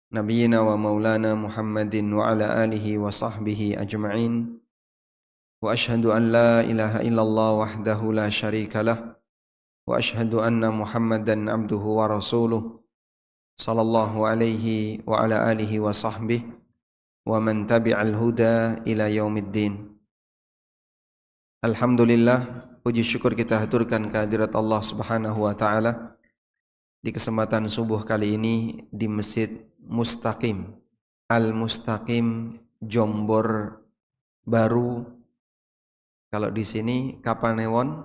نبينا ومولانا محمد وعلى آله وصحبه أجمعين وأشهد أن لا إله إلا الله وحده لا شريك له وأشهد أن محمدا عبده ورسوله صلى الله عليه وعلى آله وصحبه ومن تبع الهدى إلى يوم الدين. Alhamdulillah, puji syukur kita haturkan kehadirat Allah Subhanahu wa taala di kesempatan subuh kali ini di Masjid Mustaqim Al-Mustaqim Jombor Baru. Kalau di sini Kapanewon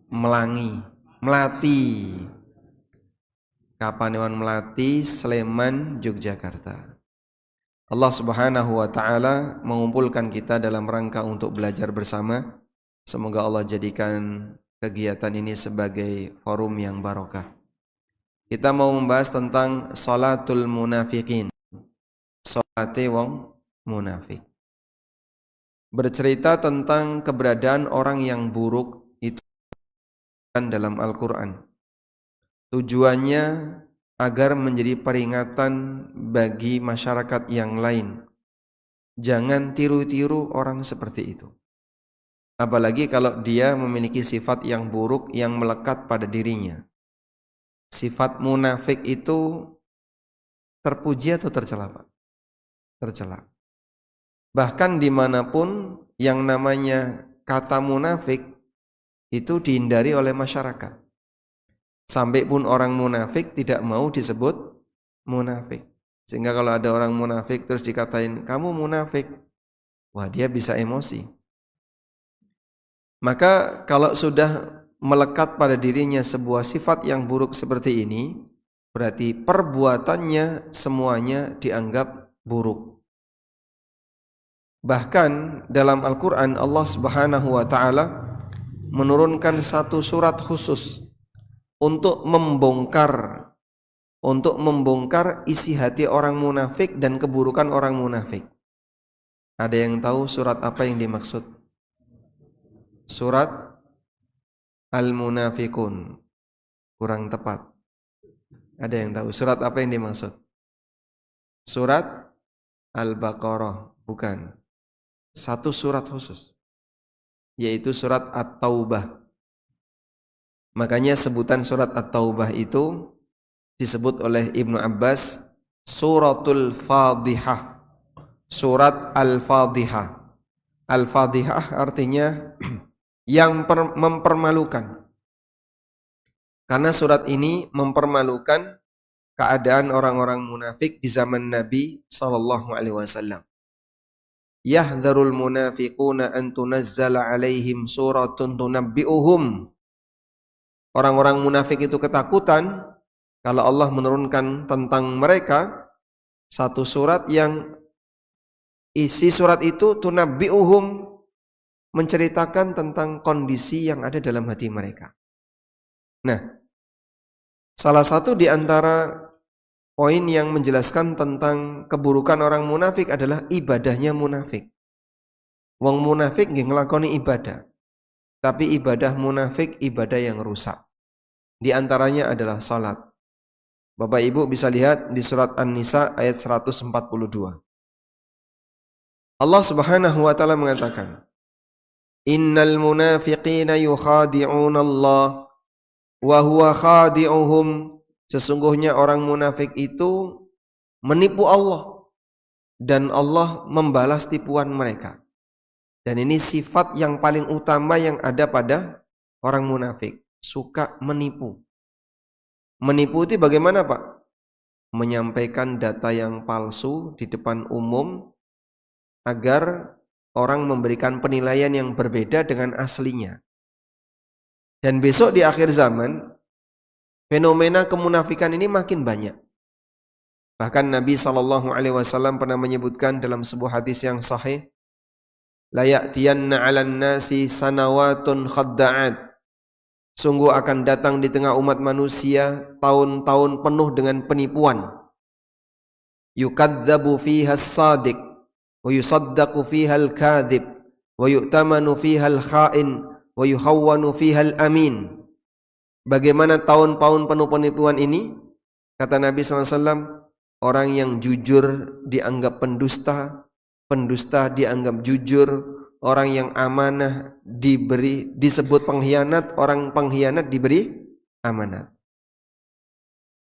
Melangi Melati, Kapanewon Melati, Sleman, Yogyakarta. Allah Subhanahu wa taala mengumpulkan kita dalam rangka untuk belajar bersama. Semoga Allah jadikan kegiatan ini sebagai forum yang barokah. Kita mau membahas tentang salatul munafikin, salate wong munafik. Bercerita tentang keberadaan orang yang buruk itu dalam Al-Quran. Tujuannya agar menjadi peringatan bagi masyarakat yang lain. Jangan tiru-tiru orang seperti itu. Apalagi kalau dia memiliki sifat yang buruk yang melekat pada dirinya. Sifat munafik itu terpuji atau tercela, Pak? Tercela. Bahkan dimanapun yang namanya kata munafik itu dihindari oleh masyarakat. Sampai pun orang munafik tidak mau disebut munafik. Sehingga kalau ada orang munafik terus dikatain, kamu munafik, wah dia bisa emosi. Maka kalau sudah melekat pada dirinya sebuah sifat yang buruk seperti ini, berarti perbuatannya semuanya dianggap buruk. Bahkan dalam Al-Quran Allah Subhanahu wa ta'ala menurunkan satu surat khusus untuk membongkar isi hati orang munafik dan keburukan orang munafik. Ada yang tahu surat apa yang dimaksud? Surat Al-Munafikun. Kurang tepat. Ada yang tahu surat apa yang dimaksud? Surat Al-Baqarah. Bukan. Satu surat khusus, yaitu surat At-Taubah. Makanya sebutan surat At-Taubah itu disebut oleh Ibnu Abbas Suratul Fadhihah. Surat Al-Fadhihah. Al-Fadhihah artinya yang mempermalukan. Karena surat ini mempermalukan keadaan orang-orang munafik di zaman Nabi sallallahu alaihi wasallam. Yahdharul munafiquna an tunazzala alaihim suratun tunabbi'uhum. Orang-orang munafik itu ketakutan kalau Allah menurunkan tentang mereka satu surat yang isi surat itu tunabbi'uhum, menceritakan tentang kondisi yang ada dalam hati mereka. Nah, salah satu di antara poin yang menjelaskan tentang keburukan orang munafik adalah ibadahnya munafik. Wong munafik nggih nglakoni ibadah, tapi ibadah munafik ibadah yang rusak. Di antaranya adalah salat. Bapak Ibu bisa lihat di surat An-Nisa ayat 142. Allah Subhanahu wa taala mengatakan, Innal munafiqina yukhadi'una Allah wa huwa khadi'uhum. Sesungguhnya orang munafik itu menipu Allah dan Allah membalas tipuan mereka. Dan ini sifat yang paling utama yang ada pada orang munafik, suka menipu. Menipu itu bagaimana, Pak? Menyampaikan data yang palsu di depan umum agar orang memberikan penilaian yang berbeda dengan aslinya. Dan besok di akhir zaman, fenomena kemunafikan ini makin banyak. Bahkan Nabi SAW pernah menyebutkan dalam sebuah hadis yang sahih, La ya'tiyanna 'alan nasi sanawatun khadda'at. Sungguh akan datang di tengah umat manusia tahun-tahun penuh dengan penipuan. Yukadzabu fiha as-sadiq wa yusaddaqu fiha al-kadhib wa yu'tamanu fiha al-kha'in wa yukhawwanu fiha al-amin. Bagaimana tahun-tahun penuh penipuan ini? Kata Nabi SAW, orang yang jujur dianggap pendusta, pendusta dianggap jujur, orang yang amanah disebut pengkhianat, orang pengkhianat diberi amanat.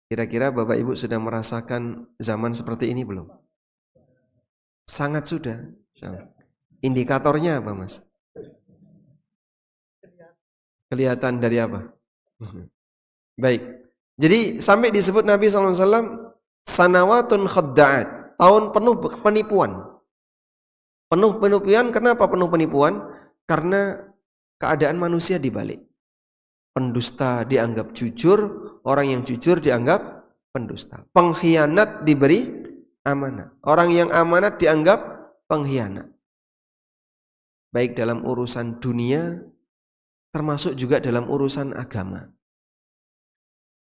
Kira-kira Bapak Ibu sudah merasakan zaman seperti ini belum? Sangat sudah. Indikatornya apa, Mas? Kelihatan dari apa? Baik. Jadi sampai disebut Nabi SAW sanawatun khadda'at, tahun penuh penipuan. Penuh penipuan, kenapa penuh penipuan? Karena keadaan manusia dibalik. Pendusta dianggap jujur, orang yang jujur dianggap pendusta. Pengkhianat diberi amanat. Orang yang amanat dianggap pengkhianat. Baik dalam urusan dunia, termasuk juga dalam urusan agama.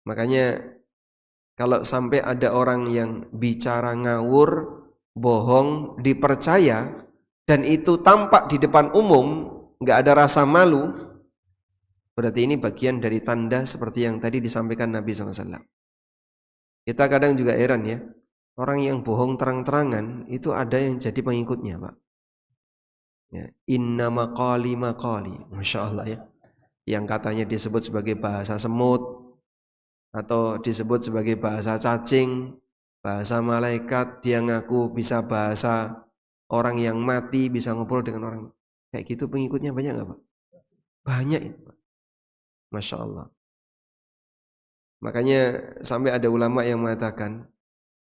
Makanya kalau sampai ada orang yang bicara ngawur, bohong, dipercaya, dan itu tampak di depan umum, nggak ada rasa malu, berarti ini bagian dari tanda seperti yang tadi disampaikan Nabi SAW. Kita kadang juga heran ya, orang yang bohong terang-terangan itu ada yang jadi pengikutnya, Pak. Ya, inna maqali, Masya Allah ya. Yang katanya disebut sebagai bahasa semut, atau disebut sebagai bahasa cacing, bahasa malaikat, dia ngaku bisa bahasa orang yang mati, bisa ngobrol dengan orang. Kayak gitu pengikutnya banyak nggak Pak? Banyak itu Pak. Masya Allah. Makanya sampai ada ulama yang mengatakan,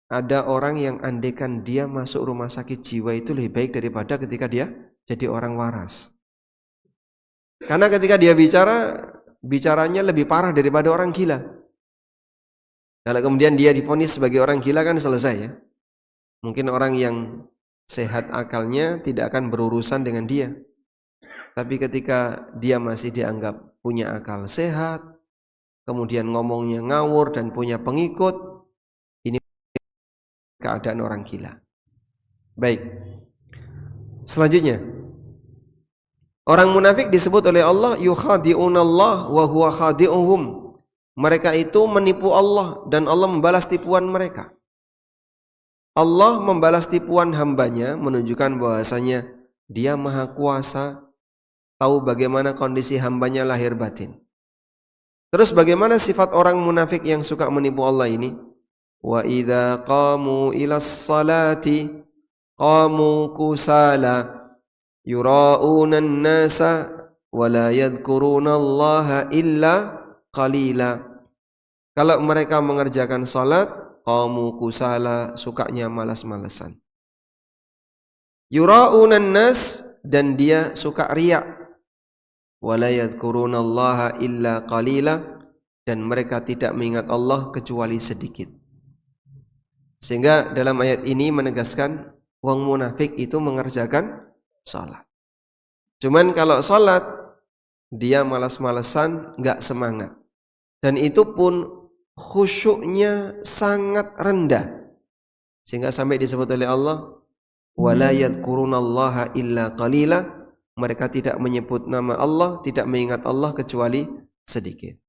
ada orang yang andaikan dia masuk rumah sakit jiwa itu lebih baik daripada ketika dia jadi orang waras. Karena ketika dia bicaranya lebih parah daripada orang gila. Kalau kemudian dia divonis sebagai orang gila kan selesai ya. Mungkin orang yang sehat akalnya tidak akan berurusan dengan dia. Tapi ketika dia masih dianggap punya akal sehat, kemudian ngomongnya ngawur dan punya pengikut, ini keadaan orang gila. Baik. Selanjutnya, orang munafik disebut oleh Allah yukhadi'unallah wa huwa khadi'uhum. Mereka itu menipu Allah dan Allah membalas tipuan mereka. Allah membalas tipuan hambanya menunjukkan bahwasanya Dia Maha Kuasa, tahu bagaimana kondisi hambanya lahir batin. Terus bagaimana sifat orang munafik yang suka menipu Allah ini? Wa idza qamu ilas salati qamu kusala yura'una an-nasa wa la yadhkuruna Allah illa qalila. Kalau mereka mengerjakan salat, qamu kusala, sukanya malas-malasan. Yura'unan nas, dan dia suka riya. Wa la yadhkurunallaha illa qalila, dan mereka tidak mengingat Allah kecuali sedikit. Sehingga dalam ayat ini menegaskan wong munafik itu mengerjakan salat. Cuman kalau salat dia malas-malasan, enggak semangat. Dan itu pun khusyuknya sangat rendah. Sehingga sampai disebut oleh Allah, wala yadhkurunallaha illa qalila, mereka tidak menyebut nama Allah, tidak mengingat Allah kecuali sedikit.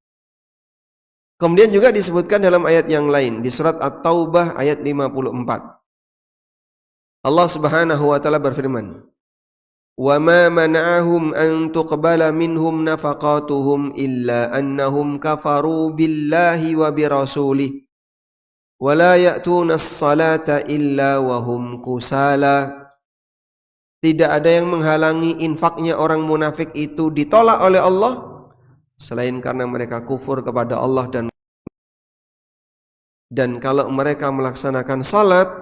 Kemudian juga disebutkan dalam ayat yang lain di surat At-Taubah ayat 54. Allah Subhanahu wa taala berfirman, وَمَا مَنَعَهُمْ أَن تُقْبَلَ مِنْهُمْ نَفَقَاتُهُمْ إِلَّا أَنَّهُمْ كَفَرُوا بِاللَّهِ وَبِرَسُولِهِ وَلَا يَأْتُونَ الصَّلَاةَ إِلَّا وَهُمْ كُسَالَى. Tidak ada yang menghalangi infaknya orang munafik itu ditolak oleh Allah selain karena mereka kufur kepada Allah, dan kalau mereka melaksanakan salat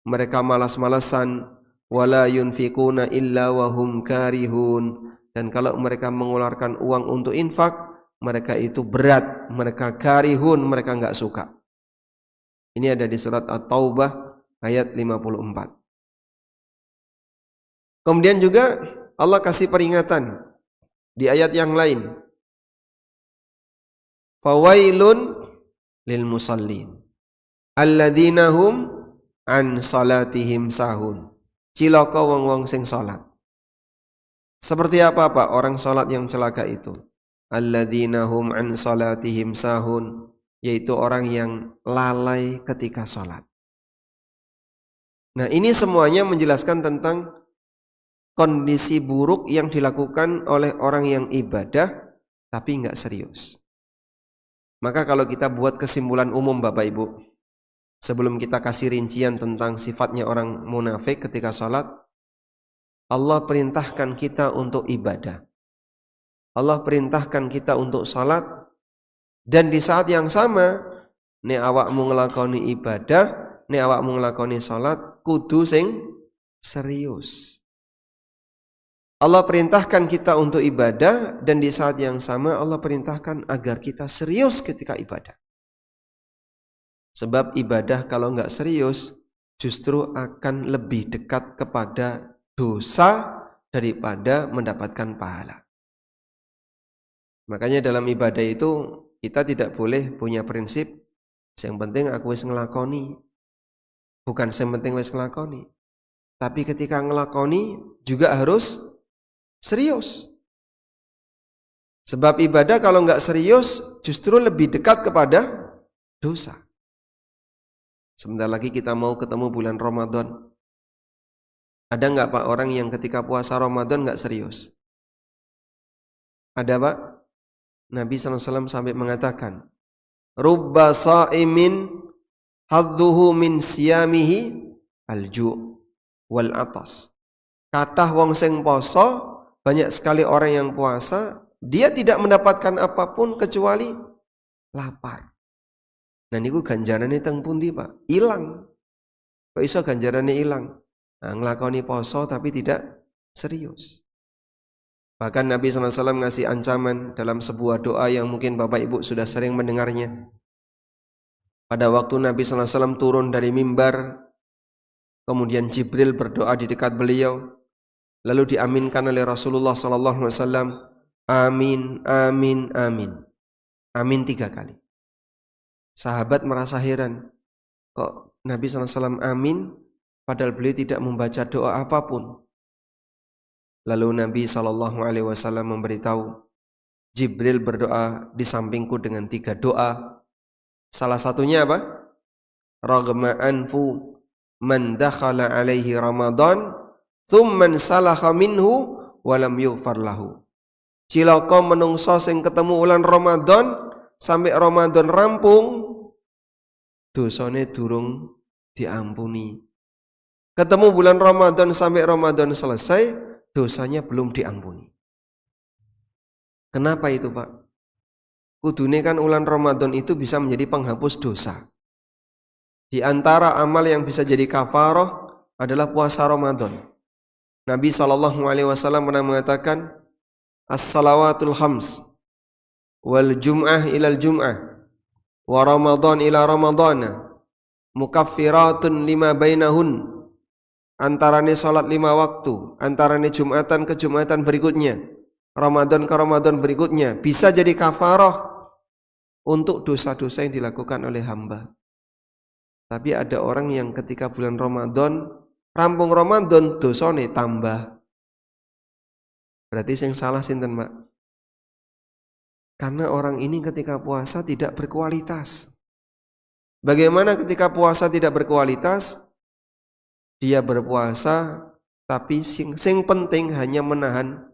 mereka malas-malasan. Wala yunfikuna illa wahum karihun, dan kalau mereka mengeluarkan uang untuk infak mereka itu berat, mereka karihun, mereka enggak suka. Ini ada di surat At-Taubah ayat 54. Kemudian juga Allah kasih peringatan di ayat yang lain, fawailun lil musallin alladzina hum an salatihim sahun. Cilaka wong-wong sing salat. Seperti apa Pak orang salat yang celaka itu? Alladzina hum an salatihim sahun, yaitu orang yang lalai ketika sholat. Nah, ini semuanya menjelaskan tentang kondisi buruk yang dilakukan oleh orang yang ibadah tapi nggak serius. Maka kalau kita buat kesimpulan umum Bapak Ibu, sebelum kita kasih rincian tentang sifatnya orang munafik ketika sholat, Allah perintahkan kita untuk ibadah. Allah perintahkan kita untuk sholat, dan di saat yang sama, nek awakmu ngelakoni ibadah, nek awakmu ngelakoni sholat, kudu sing serius. Allah perintahkan kita untuk ibadah, dan di saat yang sama Allah perintahkan agar kita serius ketika ibadah. Sebab ibadah kalau nggak serius, justru akan lebih dekat kepada dosa daripada mendapatkan pahala. Makanya dalam ibadah itu kita tidak boleh punya prinsip yang penting aku wis ngelakoni. Bukan yang penting wis ngelakoni. Tapi ketika ngelakoni juga harus serius. Sebab ibadah kalau nggak serius justru lebih dekat kepada dosa. Sebentar lagi kita mau ketemu bulan Ramadan. Ada nggak Pak orang yang ketika puasa Ramadan nggak serius? Ada Pak? Nabi SAW sampai mengatakan, Rubba sa'imin hadduhu min siyamihi alju' wal atas. Kathah wong sing poso, banyak sekali orang yang puasa, dia tidak mendapatkan apapun kecuali lapar. Nah niku ganjarane teng pundi Pak? Ilang. Kok iso ganjarane ilang? Nah, nglakoni poso tapi tidak serius. Bahkan Nabi SAW ngasih ancaman dalam sebuah doa yang mungkin Bapak Ibu sudah sering mendengarnya. Pada waktu Nabi SAW turun dari mimbar, kemudian Jibril berdoa di dekat beliau, lalu diaminkan oleh Rasulullah SAW, amin, amin, amin. Amin 3 kali. Sahabat merasa heran, kok Nabi SAW amin, padahal beliau tidak membaca doa apapun. Lalu Nabi SAW memberitahu, Jibril berdoa di sampingku dengan 3 doa. Salah satunya apa? Raghma anfu man dakhala alaihi Ramadan thumman salakha minhu walam yughfar lahu. Cilaka menungso sing ketemu ulan Ramadan sampai Ramadan rampung, dosane durung diampuni. Ketemu bulan Ramadan sampai Ramadan selesai, dosanya belum diampuni. Kenapa itu Pak? Kudune kan ulan Ramadan itu bisa menjadi penghapus dosa. Di antara amal yang bisa jadi kafarah adalah puasa Ramadan. Nabi SAW pernah mengatakan, As-salawatul khams, wal jum'ah ilal jum'ah, wa Ramadan ila Ramadana, mukaffiratun lima bainahun. Antarane salat 5 waktu, antarane Jumatan ke Jumatan berikutnya, Ramadan ke Ramadan berikutnya, bisa jadi kafarah untuk dosa-dosa yang dilakukan oleh hamba. Tapi ada orang yang ketika bulan Ramadan, rampung Ramadan, dosane tambah. Berarti yang salah sinten Pak? Karena orang ini ketika puasa tidak berkualitas. Bagaimana ketika puasa tidak berkualitas? Dia berpuasa tapi sing penting hanya menahan,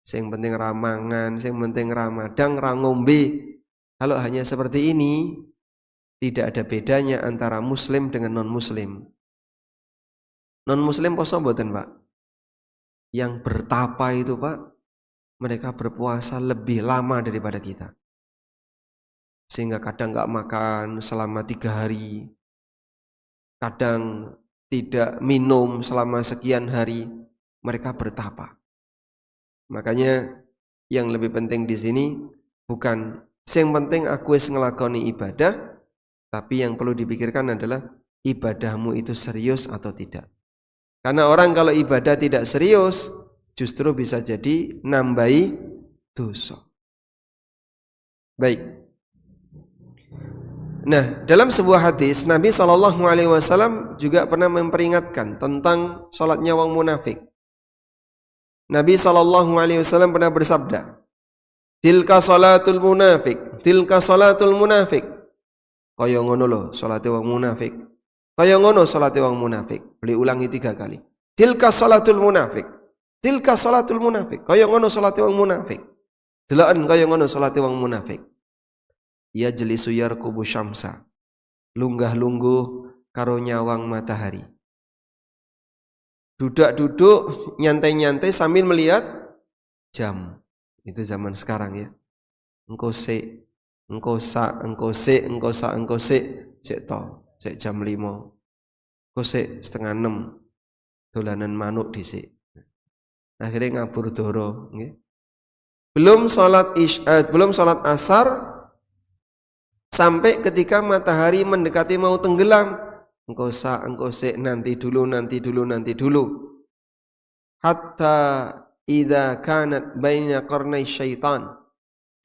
sing penting ramangan, sing penting ramadang, rangombe. Kalau hanya seperti ini, tidak ada bedanya antara muslim dengan non-muslim. Non-muslim poso mboten Pak? Yang bertapa itu Pak, mereka berpuasa lebih lama daripada kita. Sehingga kadang nggak makan selama 3 hari, kadang tidak minum selama sekian hari, mereka bertapa. Makanya yang lebih penting di sini bukan yang penting aku wis ngelakoni ibadah, tapi yang perlu dipikirkan adalah ibadahmu itu serius atau tidak. Karena orang kalau ibadah tidak serius, justru bisa jadi nambahi dosa. Baik. Nah, dalam sebuah hadis Nabi SAW juga pernah memperingatkan tentang sholatnya wong munafik. Nabi SAW pernah bersabda, Tilka salatul munafik, tilka salatul munafik. Kaya ngono lho salate wong munafik. Kaya ngono salate wong munafik. Beli ulangi 3 kali. Tilka salatul munafik. Tilka salatul munafik. Kaya ngono salate wong munafik. Deloken kaya ngono salate wong munafik. Ya jelisu yarkubu syamsa. Lunggah-lungguh karo nyawang matahari. Duduk-duduk, nyantai-nyantai sambil melihat jam. Itu zaman sekarang ya. Engko sik, engko sak, engko sik, engko sak, engko sik, sik to, sik jam 5. Engko sik setengah 6. Dolanan manuk dhisik. Akhirnya ngabur doro, nggih. Belum salat asar sampai ketika matahari mendekati mau tenggelam. Engko sak, engko sik, nanti dulu. Hatta idza kanat baina qarnai syaitan.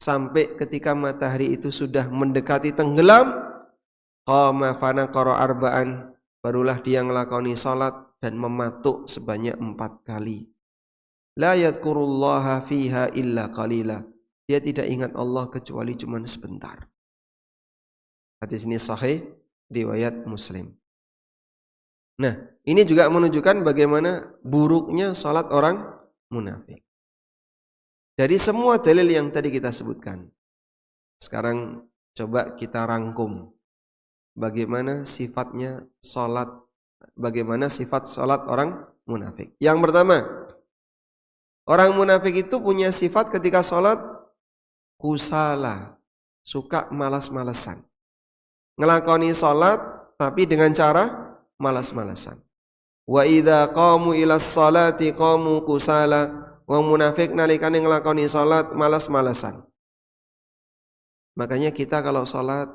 Sampai ketika matahari itu sudah mendekati tenggelam, qama fanaqara arba'an, barulah dia ngelakoni salat dan mematuk sebanyak 4 kali. La yadhkurullaha fiha illa qalila. Dia tidak ingat Allah kecuali cuma sebentar. Hadis ini sahih riwayat Muslim. Nah, ini juga menunjukkan bagaimana buruknya salat orang munafik. Dari semua dalil yang tadi kita sebutkan. Sekarang coba kita rangkum bagaimana sifatnya salat, bagaimana sifat salat orang munafik. Yang pertama, orang munafik itu punya sifat ketika salat kusala, suka malas-malasan. Ngelakoni salat tapi dengan cara malas-malasan. Wa idza qamu ila sholati qamu kusala. Wong munafik nalikane nglakoni salat malas-malasan. Makanya kita kalau salat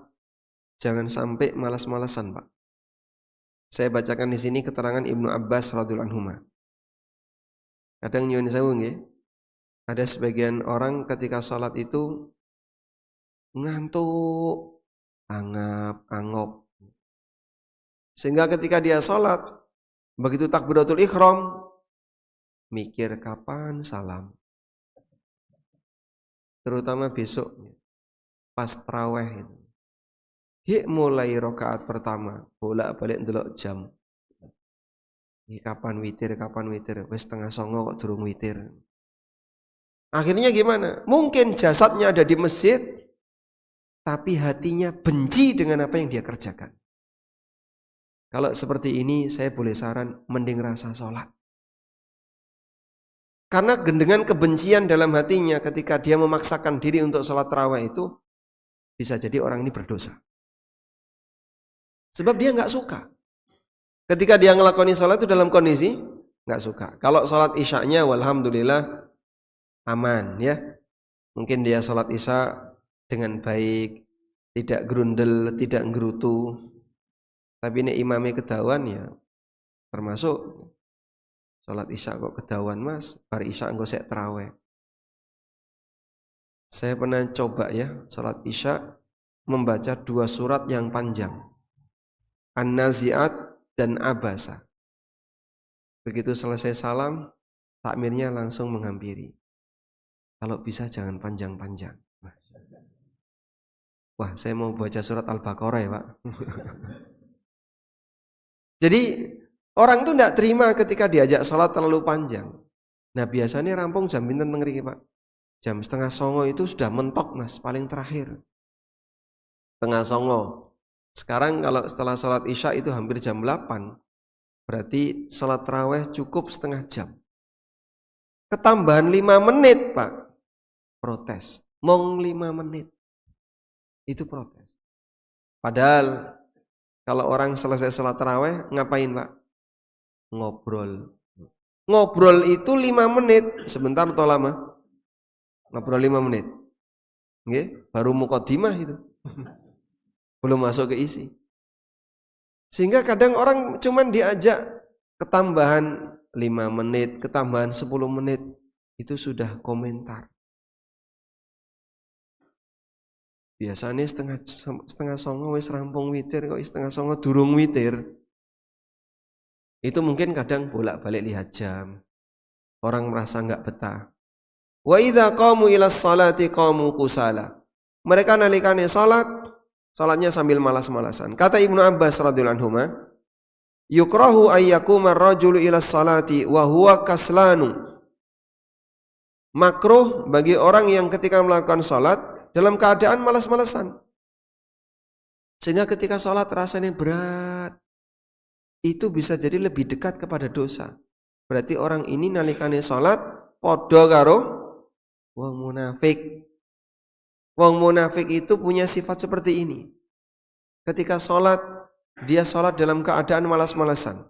jangan sampai malas-malasan, Pak. Saya bacakan di sini keterangan Ibnu Abbas radhiyallahu anhu. Kadang nyuwun sewu nggih. Ada sebagian orang ketika salat itu ngantuk, angap-angop. Sehingga ketika dia salat, begitu takbiratul ihram, mikir kapan salam. Terutama besok pas tarawih itu. Mulai rakaat pertama, bolak-balik ndelok jam. Ini kapan witir? Wis 8:30 kok durung witir. Akhirnya gimana? Mungkin jasadnya ada di masjid, tapi hatinya benci dengan apa yang dia kerjakan. Kalau seperti ini, saya boleh saran, mending rasa sholat. Karena dengan kebencian dalam hatinya ketika dia memaksakan diri untuk sholat tarawih itu, bisa jadi orang ini berdosa. Sebab dia nggak suka. Ketika dia ngelakoni sholat itu dalam kondisi nggak suka. Kalau sholat isya'nya, walhamdulillah aman ya. Mungkin dia sholat isya dengan baik, tidak grundel, tidak ngerutu. Tapi ini imamnya kedawan ya, termasuk sholat isya kok kedawan mas, bar isya engko sek tarawih. Saya pernah coba ya, sholat isya membaca 2 surat yang panjang, An-Nazi'at dan Abasa. Begitu selesai salam, takmirnya langsung menghampiri. Kalau bisa jangan panjang-panjang. Wah, saya mau baca surat Al-Baqarah ya Pak. Jadi orang tuh tidak terima ketika diajak sholat terlalu panjang. Nah biasanya rampung jam pinten tengriki Pak. Jam 8:30 itu sudah mentok mas, paling terakhir. 8:30. Sekarang kalau setelah sholat isya itu hampir jam 8. Berarti sholat tarawih cukup setengah jam. Ketambahan 5 menit Pak. Protes. Mong 5 menit. Itu protes. Padahal kalau orang selesai sholat tarawih ngapain Pak? Ngobrol. Ngobrol itu 5 menit. Sebentar atau lama? Ngobrol 5 menit. Nggih, baru mukadimah itu. Belum masuk ke isi. Sehingga kadang orang cuman diajak ketambahan 5 menit, ketambahan 10 menit. Itu sudah komentar. Biasanya setengah songo wis rampung witir, kok 8:30 durung witir. Itu mungkin kadang bolak-balik lihat jam. Orang merasa enggak betah. Wa idza qamu ila sholati qamu kusala. Mereka nalikane salat Salatnya sambil malas-malasan. Kata Ibnu Abbas radhiyallahu anhu, yukrahu ayyakuma ar-rajulu ila salati wa huwa kaslanu. Makruh bagi orang yang ketika melakukan salat dalam keadaan malas-malasan. Sehingga ketika salat rasanya berat. Itu bisa jadi lebih dekat kepada dosa. Berarti orang ini nalikane salat padha karo wong munafik. Wong munafik itu punya sifat seperti ini. Ketika salat, dia salat dalam keadaan malas-malasan.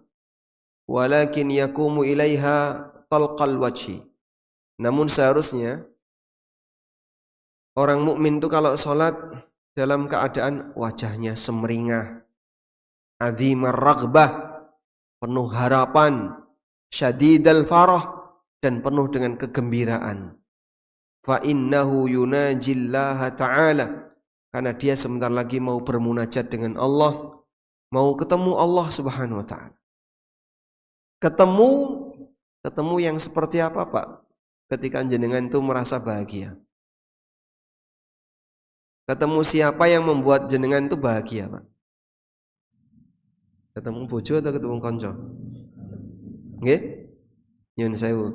Walakin yakumu ilaiha talqal wajhi. Namun seharusnya orang mukmin itu kalau salat dalam keadaan wajahnya semeringah, azimar raghbah, penuh harapan, syadidal farah, dan penuh dengan kegembiraan. Fa innahu yunajillaha ta'ala, karena dia sebentar lagi mau bermunajat dengan Allah, mau ketemu Allah Subhanahu wa taala. Ketemu yang seperti apa, Pak? Ketika jenengan itu merasa bahagia. Ketemu siapa yang membuat jenengan itu bahagia, Pak? Ketemu bojo atau ketemu konco? Nggih? Nyun sewu.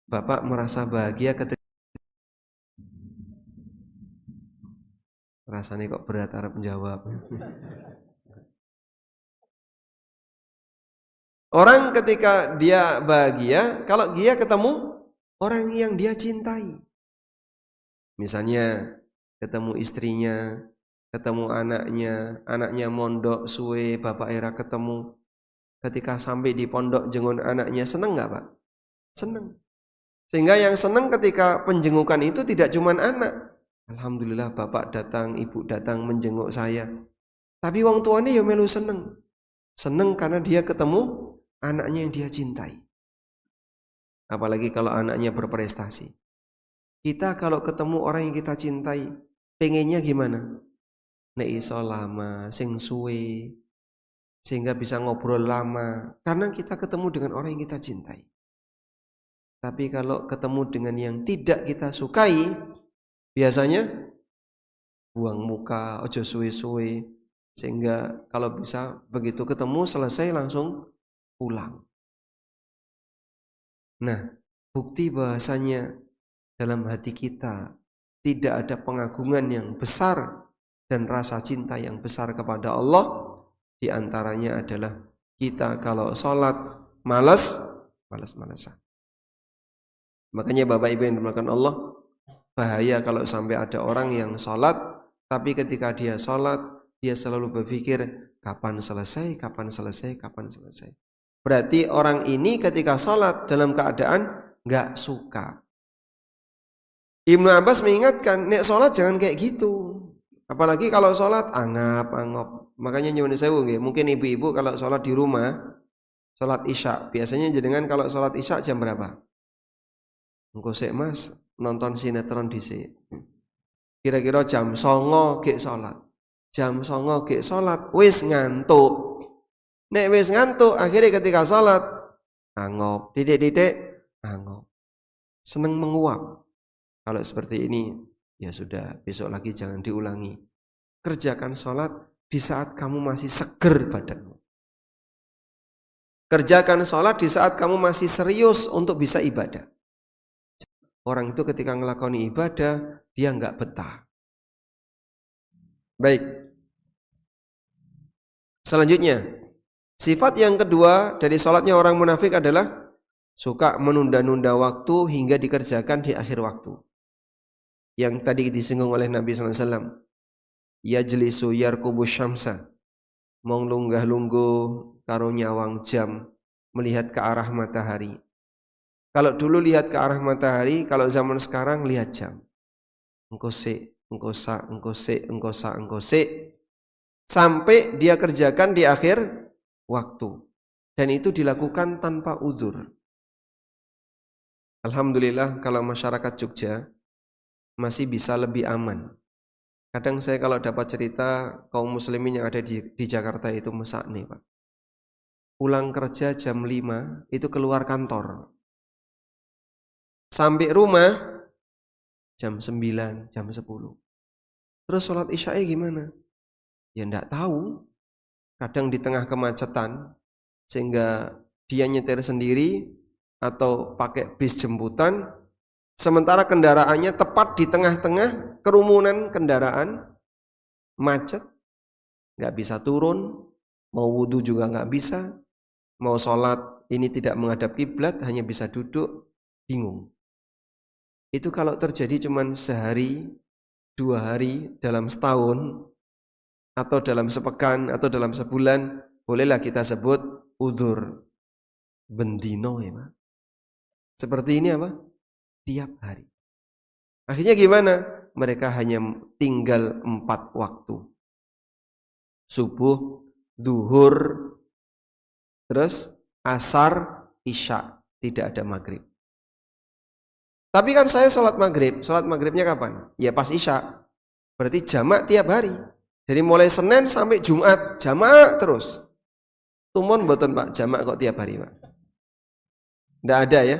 Bapak merasa bahagia ketika rasanya kok berat arep menjawab. Orang ketika dia bahagia kalau dia ketemu orang yang dia cintai. Misalnya ketemu istrinya, ketemu anaknya mondok suwe, bapak era ketemu. Ketika sampai di pondok jengun anaknya, seneng nggak Pak? Seneng. Sehingga yang seneng ketika penjengukan itu tidak cuma anak. Alhamdulillah bapak datang, ibu datang menjenguk saya. Tapi wong tuanya ya melu seneng. Seneng karena dia ketemu anaknya yang dia cintai. Apalagi kalau anaknya berprestasi. Kita kalau ketemu orang yang kita cintai, pengennya gimana? Nek iso lama, sing suwe, sehingga bisa ngobrol lama. Karena kita ketemu dengan orang yang kita cintai. Tapi kalau ketemu dengan yang tidak kita sukai, biasanya buang muka, ojo suwe-suwe. Sehingga kalau bisa begitu ketemu selesai langsung pulang. Nah, bukti bahasanya dalam hati kita tidak ada pengagungan yang besar dan rasa cinta yang besar kepada Allah. Di antaranya adalah kita kalau sholat malas-malasan. Makanya Bapak Ibu yang dimuliakan Allah, bahaya kalau sampai ada orang yang sholat, tapi ketika dia sholat, dia selalu berpikir, kapan selesai, kapan selesai, kapan selesai. Berarti orang ini ketika sholat dalam keadaan gak suka. Ibnu Abbas mengingatkan, nek sholat jangan kayak gitu. Apalagi kalau sholat angap. Makanya nyuwun sewu nggih, mungkin ibu-ibu kalau sholat di rumah, sholat isya, biasanya jenengan kalau sholat isya jam berapa? Engko sik Mas, nonton sinetron dhisik. Kira-kira jam 09.00 gek sholat. Jam 09.00 gek sholat, wis ngantuk. Nek wis ngantuk, akhirnya ketika sholat angop, didik angop. Seneng menguap. Kalau seperti ini, ya sudah, besok lagi jangan diulangi. Kerjakan sholat di saat kamu masih seger badanmu. Kerjakan sholat di saat kamu masih serius untuk bisa ibadah. Orang itu ketika ngelakoni ibadah, dia nggak betah. Baik. Selanjutnya, sifat yang kedua dari sholatnya orang munafik adalah suka menunda-nunda waktu hingga dikerjakan di akhir waktu. Yang tadi disinggung oleh Nabi SAW. Yajlisu yarkubu syamsa. Mong lunggah-lungguh karo nyawang jam. Melihat ke arah matahari. Kalau dulu lihat ke arah matahari, kalau zaman sekarang lihat jam. Engko sik, engko sa, engko sik, engko sa, engko sik. Sampai dia kerjakan di akhir waktu. Dan itu dilakukan tanpa uzur. Alhamdulillah kalau masyarakat Jogja masih bisa lebih aman. Kadang saya kalau dapat cerita kaum muslimin yang ada di Jakarta itu mesak nih Pak. Pulang kerja jam 5 itu keluar kantor. Sampai rumah jam 9, jam 10. Terus sholat isya'i gimana? Ya enggak tahu. Kadang di tengah kemacetan, sehingga dia nyetir sendiri atau pakai bis jemputan, sementara kendaraannya tepat di tengah-tengah kerumunan kendaraan, macet, nggak bisa turun, mau wudhu juga nggak bisa, mau sholat ini tidak menghadap kiblat, hanya bisa duduk, bingung. Itu kalau terjadi cuman sehari, 2 hari dalam setahun, atau dalam sepekan, atau dalam sebulan, bolehlah kita sebut udzur. Bendino ya Pak. Seperti ini apa? Tiap hari. Akhirnya gimana? Mereka hanya tinggal 4 waktu. Subuh, zuhur, terus asar, isya. Tidak ada maghrib. Tapi kan saya sholat maghrib. Sholat maghribnya kapan? Ya pas isya. Berarti jamak tiap hari. Dari mulai Senin sampai Jumat, jamak terus. Tumun mboten Pak, jamak kok tiap hari Pak? Nggak ada ya.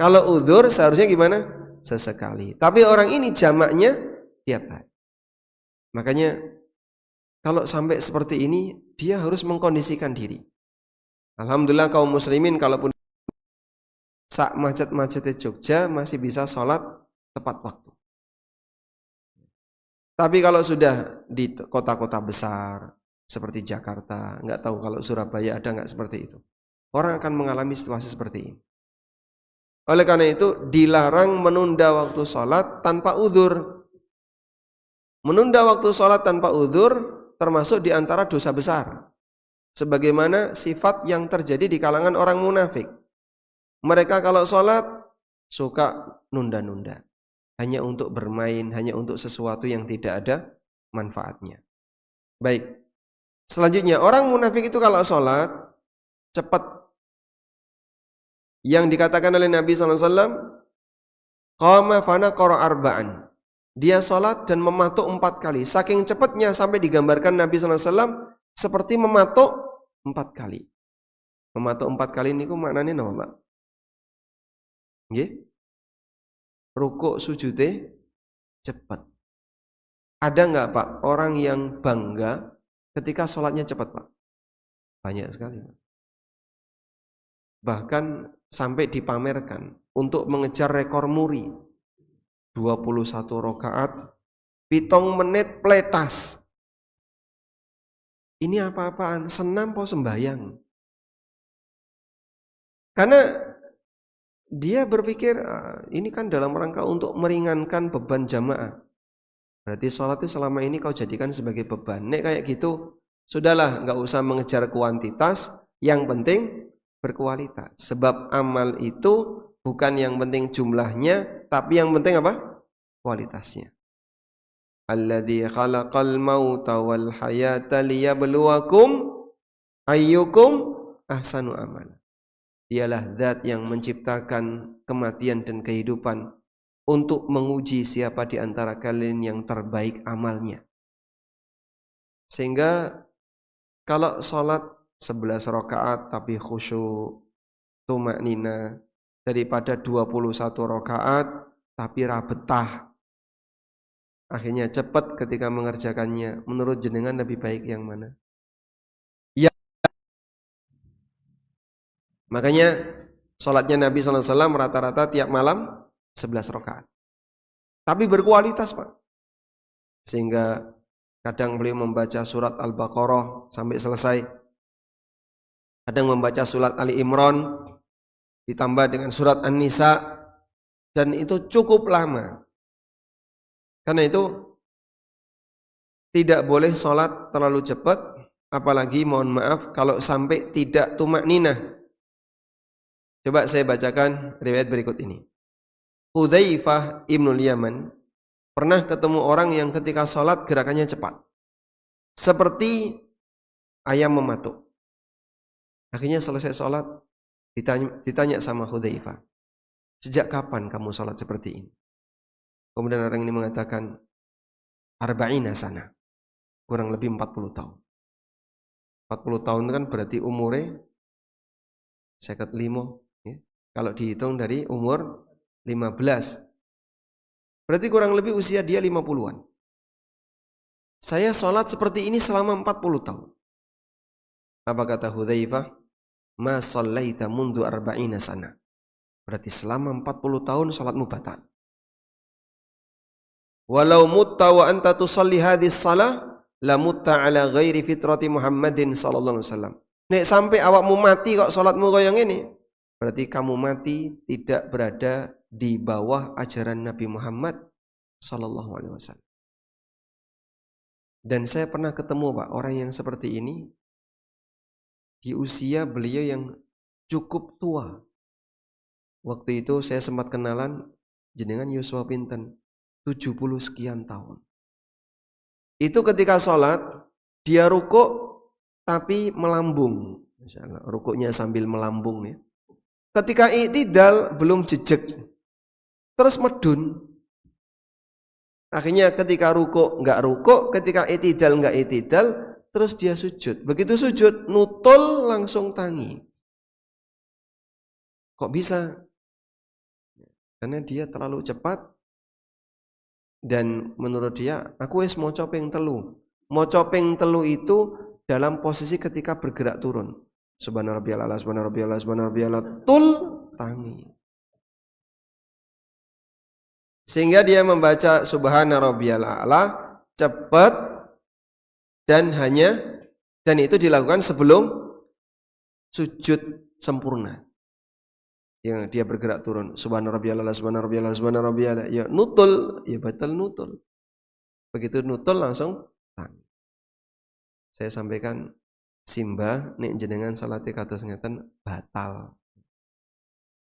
Kalau udzur seharusnya gimana? Sesekali. Tapi orang ini jamaknya tiap hari. Makanya kalau sampai seperti ini, dia harus mengkondisikan diri. Alhamdulillah kaum muslimin kalaupun sak macet-macetnya Jogja masih bisa sholat tepat waktu. Tapi kalau sudah di kota-kota besar seperti Jakarta, nggak tahu kalau Surabaya ada nggak seperti itu. Orang akan mengalami situasi seperti ini. Oleh karena itu dilarang menunda waktu sholat tanpa uzur. Menunda waktu sholat tanpa uzur termasuk di antara dosa besar. Sebagaimana sifat yang terjadi di kalangan orang munafik. Mereka kalau sholat suka nunda-nunda. Hanya untuk bermain, hanya untuk sesuatu yang tidak ada manfaatnya. Baik. Selanjutnya, orang munafik itu kalau sholat cepat. Yang dikatakan oleh Nabi SAW, qama fanaqara arba'an. Dia sholat dan mematuk 4 kali. Saking cepatnya sampai digambarkan Nabi SAW seperti mematuk 4 kali. Mematuk 4 kali ini maknanya apa Pak? Nggih? Rukuk sujudnya cepat. Ada nggak Pak orang yang bangga ketika sholatnya cepat Pak? Banyak sekali Pak. Bahkan sampai dipamerkan untuk mengejar rekor muri. 21 rakaat 7 menit pletas. Ini apa-apaan? Senam po sembahyang. Karena dia berpikir ini kan dalam rangka untuk meringankan beban jamaah. Berarti sholat itu selama ini kau jadikan sebagai beban. Nek kayak gitu, sudahlah nggak usah mengejar kuantitas. Yang penting berkualitas. Sebab amal itu bukan yang penting jumlahnya, tapi yang penting apa? Kualitasnya. Alladzi khalaqal mauta wal hayata liyabluwakum ayyukum ahsanu amala. Dialah zat yang menciptakan kematian dan kehidupan untuk menguji siapa di antara kalian yang terbaik amalnya. Sehingga kalau sholat 11 rakaat tapi khusyuk, tumaknina, daripada 21 rakaat tapi rabetah, akhirnya cepat ketika mengerjakannya. Menurut jenengan lebih baik yang mana? Ya. Makanya sholatnya Nabi SAW rata-rata tiap malam 11 rakaat. Tapi berkualitas Pak. Sehingga kadang beliau membaca surat Al-Baqarah sampai selesai. Kadang membaca surat Ali Imran ditambah dengan surat An-Nisa. Dan itu cukup lama. Karena itu tidak boleh sholat terlalu cepat. Apalagi mohon maaf kalau sampai tidak tumakninah. Coba saya bacakan riwayat berikut ini. Hudzaifah ibnul Yaman pernah ketemu orang yang ketika sholat gerakannya cepat. Seperti ayam mematuk. Akhirnya selesai sholat, ditanya sama Hudzaifah, sejak kapan kamu sholat seperti ini? Kemudian orang ini mengatakan, arba'ina sana, kurang lebih 40 tahun. 40 tahun itu kan berarti umurnya 55. Ya. Kalau dihitung dari umur 15, berarti kurang lebih usia dia 50-an. Saya sholat seperti ini selama 40 tahun. Apa kata Hudzaifah? Ma shallaita mundu arba'ina sana. Berarti selama 40 tahun sholatmu batal. Walau mutta wa anta tusalli hadhihi shalah la mutta ala ghairi fitrati Muhammadin sallallahu alaihi wasallam. Nek sampai awakmu mati kok sholatmu kaya ngene, berarti kamu mati tidak berada di bawah ajaran Nabi Muhammad sallallahu alaihi wasallam. Dan saya pernah ketemu Pak orang yang seperti ini di usia beliau yang cukup tua. Waktu itu saya sempat kenalan jenengan yuswa pinten 70 sekian tahun. Itu ketika sholat dia rukuk tapi melambung. Masyaallah, rukuknya sambil melambung ya. Ketika i'tidal belum jejeg. Terus medun. Akhirnya ketika rukuk enggak rukuk, ketika i'tidal enggak i'tidal, terus dia sujud. Begitu sujud nutul langsung tangi. Kok bisa? Karena dia terlalu cepat dan menurut dia aku wis maca ping 3. Maca ping 3 itu dalam posisi ketika bergerak turun. Subhanarabbiyal a'la, subhanarabbiyal a'la, subhanarabbiyal a'la, tul tangi. Sehingga dia membaca subhanarabbiyal a'la cepat dan itu dilakukan sebelum sujud sempurna. Yang dia bergerak turun subhanarabbiyal a'la, subhanarabbiyal a'la, subhanarabbiyal a'la, ya nutul, ya batal nutul. Begitu nutul langsung tangi. Saya sampaikan simbah nek jenengan salate kados ngeten batal.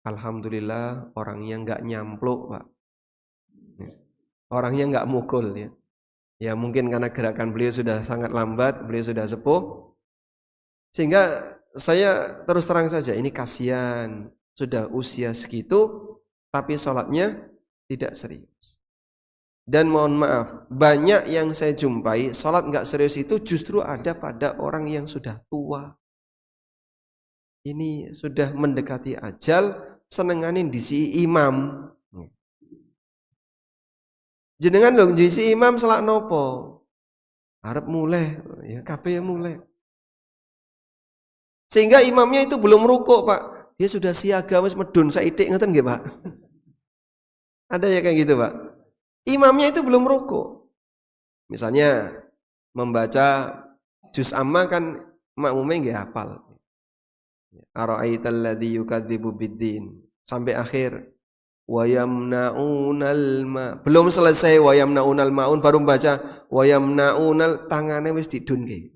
Alhamdulillah orangnya enggak nyampluk, Pak. Orangnya enggak mukul ya. Ya mungkin karena gerakan beliau sudah sangat lambat, beliau sudah sepuh. Sehingga saya terus terang saja ini kasihan. Sudah usia segitu tapi sholatnya tidak serius. Dan mohon maaf, banyak yang saya jumpai sholat nggak serius itu justru ada pada orang yang sudah tua. Ini sudah mendekati ajal, senenganin disi imam. Jenengan dong disi imam selak nopo. Arep mulai, ya kabeh mulai. Sehingga imamnya itu belum rukuk, Pak. Dia sudah siaga wis medun saidik ngeten nggih, Pak. Ada ya kayak gitu, Pak. Imamnya itu belum rukuk. Misalnya membaca juz amma kan makmumnya nggih hafal. Ara'aital ladzi yukadzibu biddin sampai akhir wa yamna'unal ma. Belum selesai wa yamna'unal maun baru membaca wa yamna'unal tangane wis didunke.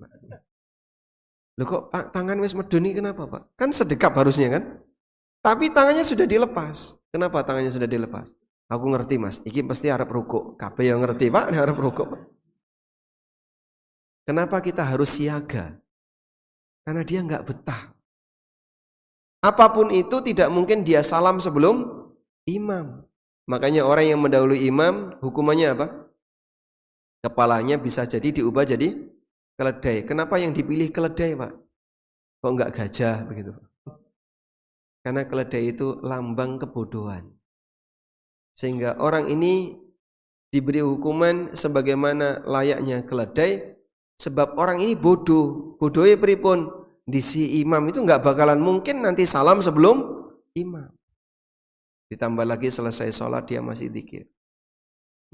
Loh kok Pak tangan wis meduni kenapa Pak? Kan sedekap harusnya kan? Tapi tangannya sudah dilepas. Kenapa tangannya sudah dilepas? Aku ngerti Mas, iki pasti harap rukuk. Kabeh yang ngerti Pak, harap rukuk. Kenapa kita harus siaga? Karena dia enggak betah. Apapun itu tidak mungkin dia salam sebelum imam. Makanya orang yang mendahului imam hukumannya apa? Kepalanya bisa jadi diubah jadi keledai. Kenapa yang dipilih keledai, Pak? Kok enggak gajah begitu? Karena keledai itu lambang kebodohan. Sehingga orang ini diberi hukuman sebagaimana layaknya keledai sebab orang ini bodoh. Bodohnya pripun? Di si imam itu enggak bakalan mungkin nanti salam sebelum imam. Ditambah lagi selesai sholat dia masih zikir.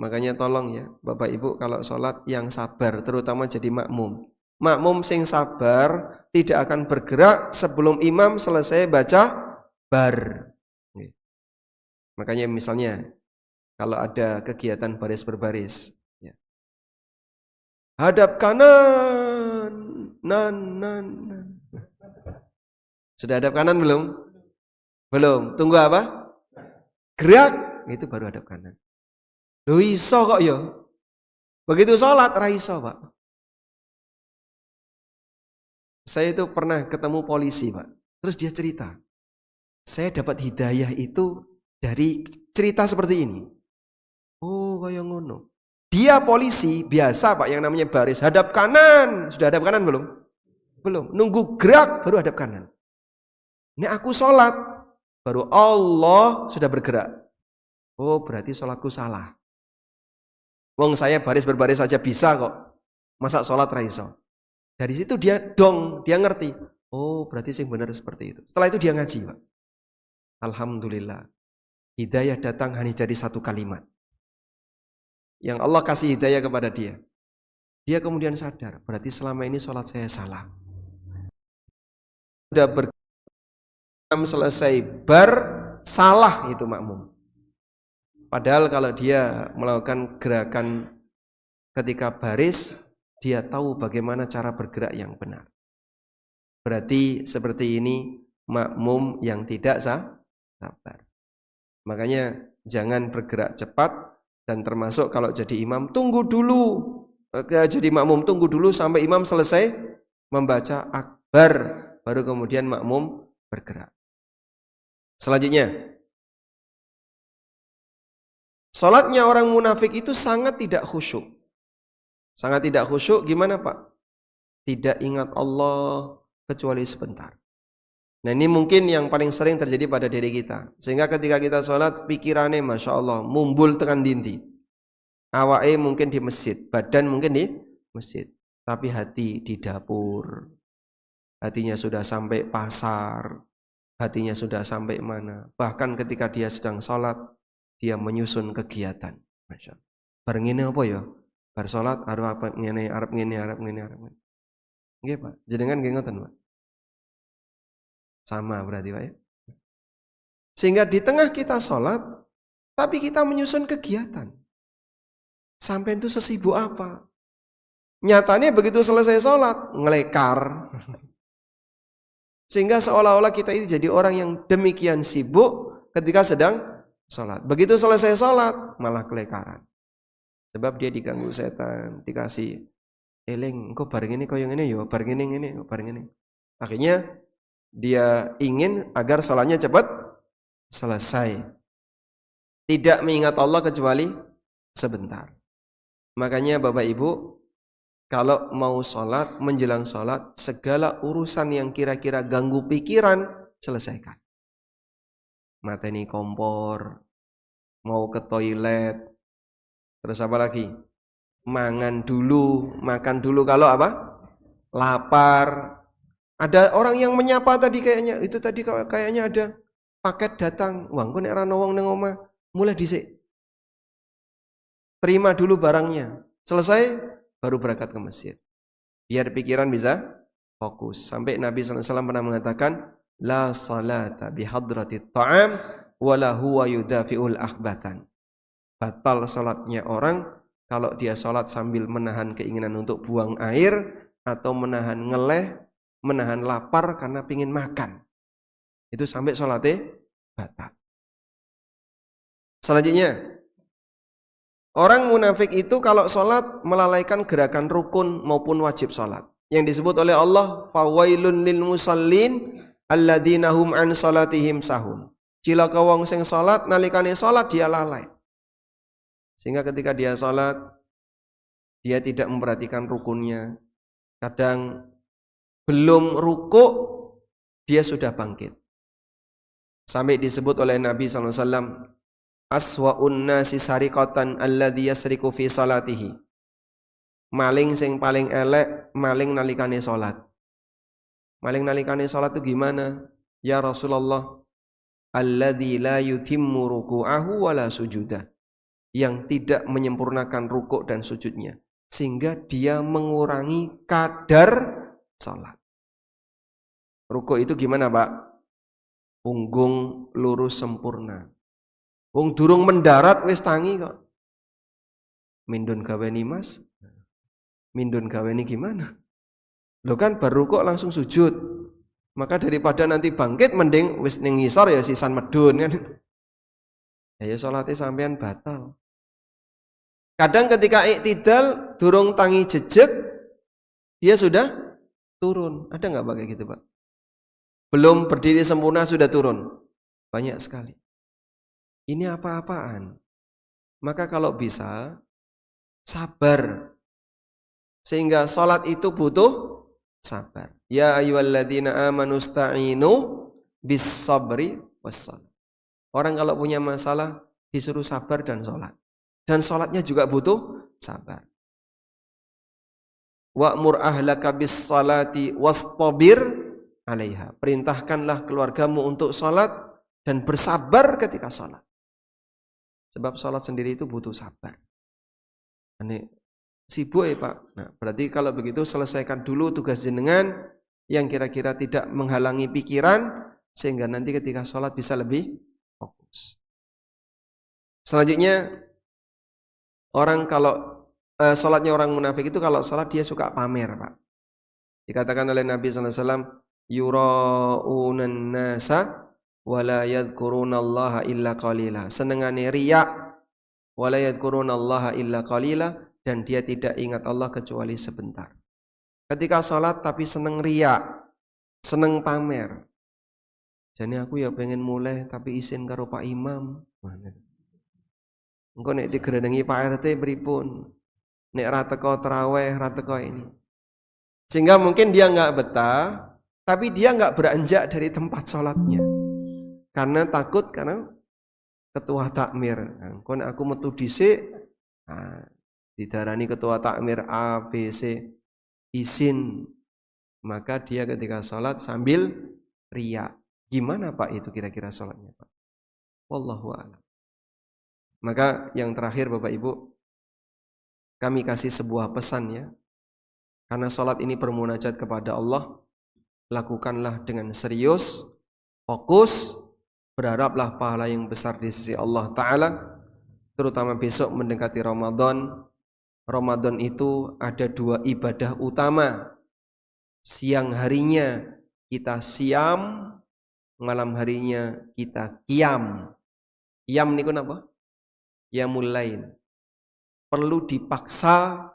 Makanya tolong ya Bapak Ibu kalau sholat yang sabar terutama jadi makmum. Makmum sing sabar tidak akan bergerak sebelum imam selesai baca bar. Makanya misalnya kalau ada kegiatan baris berbaris ya. Hadap kanan nan. Sudah hadap kanan belum? Belum. Tunggu apa? Gerak itu baru hadap kanan. Loh iso kok ya. Begitu sholat ra iso, Pak. Saya itu pernah ketemu polisi, Pak. Terus dia cerita. Saya dapat hidayah itu dari cerita seperti ini. Oh, kayak ngono. Dia polisi biasa, Pak, yang namanya baris hadap kanan. Sudah hadap kanan belum? Belum. Nunggu gerak baru hadap kanan. Ini aku sholat baru Allah sudah bergerak. Oh, berarti sholatku salah. Wong saya baris berbaris saja bisa kok. masa sholat ra iso. Dari situ dia ngerti. Oh, berarti sing benar seperti itu. Setelah itu dia ngaji, Pak. Alhamdulillah. Hidayah datang hanya jadi satu kalimat. Yang Allah kasih hidayah kepada dia. Dia kemudian sadar, berarti selama ini sholat saya salah. Sudah selesai salah itu makmum. Padahal kalau dia melakukan gerakan ketika baris, dia tahu bagaimana cara bergerak yang benar. Berarti seperti ini makmum yang tidak sabar. Makanya jangan bergerak cepat, dan termasuk kalau jadi imam tunggu dulu. Jadi makmum tunggu dulu sampai imam selesai membaca akbar, baru kemudian makmum bergerak. Selanjutnya, salatnya orang munafik itu sangat tidak khusyuk. Sangat tidak khusyuk gimana, Pak? Tidak ingat Allah kecuali sebentar. Nah, ini mungkin yang paling sering terjadi pada diri kita. Sehingga ketika kita sholat, pikirannya Masya Allah mumbul tekan dindi. Awake mungkin di masjid, badan mungkin di masjid, tapi hati di dapur. Hatinya sudah sampai pasar, hatinya sudah sampai mana. Bahkan ketika dia sedang sholat, dia menyusun kegiatan. Masya Allah. Bareng ini apa ya? Bar sholat, arep ngene. Nggih, Pak. Jenengan nggih ngoten, Pak. Sama berarti, Pak ya. Sehingga di tengah kita sholat, tapi kita menyusun kegiatan. Sampai itu sesibuk apa? Nyatanya begitu selesai sholat, ngelekar. Sehingga seolah-olah kita ini jadi orang yang demikian sibuk ketika sedang sholat. Begitu selesai sholat, malah kelekaran. Sebab dia diganggu setan, dikasih eling, engko bareng ini koyo ngene yo, bareng ini. Akhirnya dia ingin agar sholatnya cepat selesai. Tidak mengingat Allah kecuali sebentar. Makanya Bapak Ibu, kalau mau sholat, menjelang sholat, segala urusan yang kira-kira ganggu pikiran, selesaikan. Mateni kompor, mau ke toilet, terus apa lagi? Makan dulu kalau apa? Lapar. Ada orang yang menyapa tadi kayaknya, itu tadi kayaknya ada paket datang. Wah, engko nek ora wong ning omah, mulai dhisik. Terima dulu barangnya. Selesai baru berangkat ke masjid. Biar pikiran bisa fokus. Sampai Nabi SAW pernah mengatakan, la salata bihadratit ta'am wala huwa yudafi'ul akhbathan. Batal salatnya orang kalau dia salat sambil menahan keinginan untuk buang air atau menahan ngeleh, menahan lapar karena pingin makan. Itu sampai salatnya batal. Selanjutnya, orang munafik itu kalau sholat melalaikan gerakan rukun maupun wajib sholat. Yang disebut oleh Allah, fawailun lil musallin alladzina hum an sholatihim sahun. Cilaka wong sing sholat nalikane sholat dia lalai. Sehingga ketika dia sholat, dia tidak memperhatikan rukunnya. Kadang belum rukuk dia sudah bangkit. Sampai disebut oleh Nabi SAW, aswa'un nasi sariqatan alladhi yasriku fi salatihi. Maling sing paling elek, maling nalikane salat. Maling nalikane salat itu gimana? Ya Rasulullah, alladhi la yutimmu ruku'ahu wala sujudah. Yang tidak menyempurnakan rukuk dan sujudnya, sehingga dia mengurangi kadar salat. Rukuk itu gimana, Pak? Punggung lurus sempurna. Wong durung mendarat wis tangi kok. Mindun gaweni Mas. Mindun gaweni gimana? Lo kan baru kok langsung sujud. Maka daripada nanti bangkit mending wis ning ngisor ya sisan medun kan. Ya salate sampean batal. Kadang ketika iktidal durung tangi jejeg dia sudah turun. Ada enggak kayak gitu, Pak? Belum berdiri sempurna sudah turun. Banyak sekali. Ini apa-apaan? Maka kalau bisa sabar. Sehingga salat itu butuh sabar. Ya ayyuhalladzina amanu sta'inu bis sabri wassalam. Orang kalau punya masalah disuruh sabar dan salat. Dan salatnya juga butuh sabar. Wa'mur ahlaka bis salati wastabir 'alaiha. Perintahkanlah keluargamu untuk salat dan bersabar ketika salat. Sebab salat sendiri itu butuh sabar. Ini sibuk ya Pak. Nah, berarti kalau begitu selesaikan dulu tugas jenengan yang kira-kira tidak menghalangi pikiran sehingga nanti ketika salat bisa lebih fokus. Selanjutnya orang kalau salatnya orang munafik itu kalau salat dia suka pamer Pak. Dikatakan oleh Nabi SAW, yura'unan nasa wala yadhkurunallaha illa qalila. Senengane riya wala yadhkurunallaha illa qalila, dan dia tidak ingat Allah kecuali sebentar. Ketika salat tapi seneng riya, seneng pamer. Jadi aku ya pengen mulai tapi izin karo Pak Imam. Engko nek digerendengi Pak RT pripun? Nek ra teko traweh, ra teko ini. Sehingga mungkin dia enggak betah, tapi dia enggak beranjak dari tempat salatnya. Karena takut karena ketua takmir. Engko nek aku metu dhisik, didarani ketua takmir A, B, C, izin. Maka dia ketika salat sambil riya. Gimana Pak itu kira-kira salatnya Pak? Wallahu a'lam. Maka yang terakhir Bapak Ibu, kami kasih sebuah pesan ya. Karena salat ini bermunajat kepada Allah, lakukanlah dengan serius, fokus, berharaplah pahala yang besar di sisi Allah Ta'ala. Terutama besok mendekati Ramadan. Ramadan itu ada 2 ibadah utama. Siang harinya kita siam, malam harinya kita qiyam. Qiyam niku napa? Qiyamul lail. Perlu dipaksa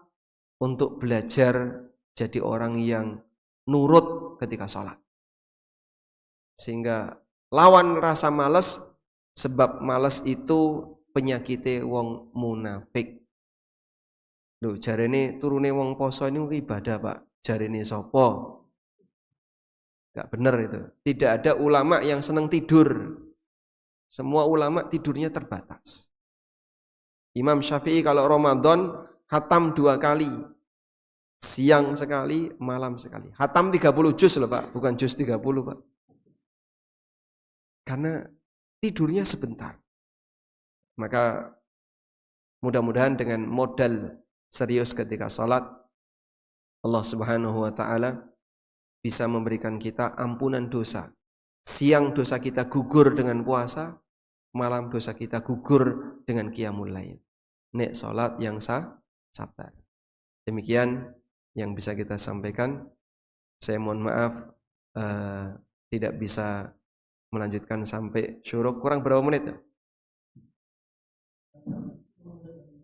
untuk belajar jadi orang yang nurut ketika sholat. Sehingga lawan rasa malas, sebab malas itu penyakite wong munafik. Loh, jarene turune wong poso ini ibadah Pak. Jarene sapa? Gak benar itu. Tidak ada ulama yang senang tidur. Semua ulama tidurnya terbatas. Imam Syafi'i kalau Ramadan khatam 2 kali. Siang sekali, malam sekali. Khatam 30 juz loh Pak, bukan juz 30 Pak. Karena tidurnya sebentar. Maka mudah-mudahan dengan modal serius ketika salat, Allah Subhanahu wa taala bisa memberikan kita ampunan dosa. Siang dosa kita gugur dengan puasa, malam dosa kita gugur dengan qiyamul lail. Nek salat yang sabar. Demikian yang bisa kita sampaikan. Saya mohon maaf tidak bisa melanjutkan sampai syuruk. Kurang berapa menit ya?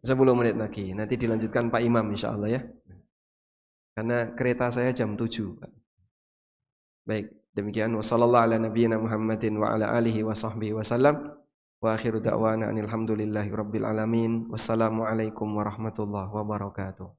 10 menit lagi. Nanti dilanjutkan Pak Imam insyaallah ya. Karena kereta saya jam 7. Baik, demikian wasallallahu ala nabiyyina Muhammadin wa ala alihi wa sahbihi wasallam. Wa akhiru da'wana anil hamdulillahi rabbil alamin. Wassalamualaikum warahmatullahi wabarakatuh.